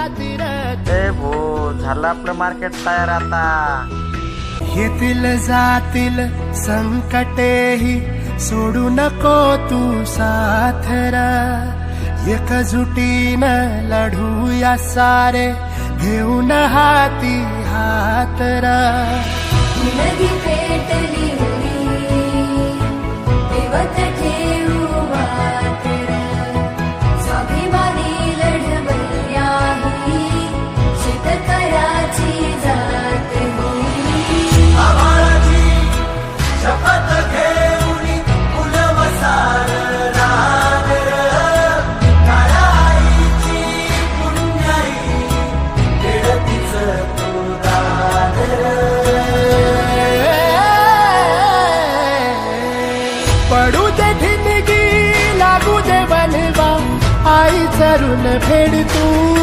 ए भो झालं आपलं मार्केट तयार आता. येतील जातील संकटेही सोडू नको तू साथरा. एकजुटीनं लढूया सारे घेऊन हाती हातरा. नदी पेटली देवत ठेवू मात्र. स्वाभिमानी लढवल्याही शेतकऱ्याची जात होई. आभाळाची शपथ घेऊन फुलवसार नागर. काळ्या आईची पुण्याई खेळतीच तो दादर. पडू दे ठिणगी लागू दे बनवा आई चरून फेड तू.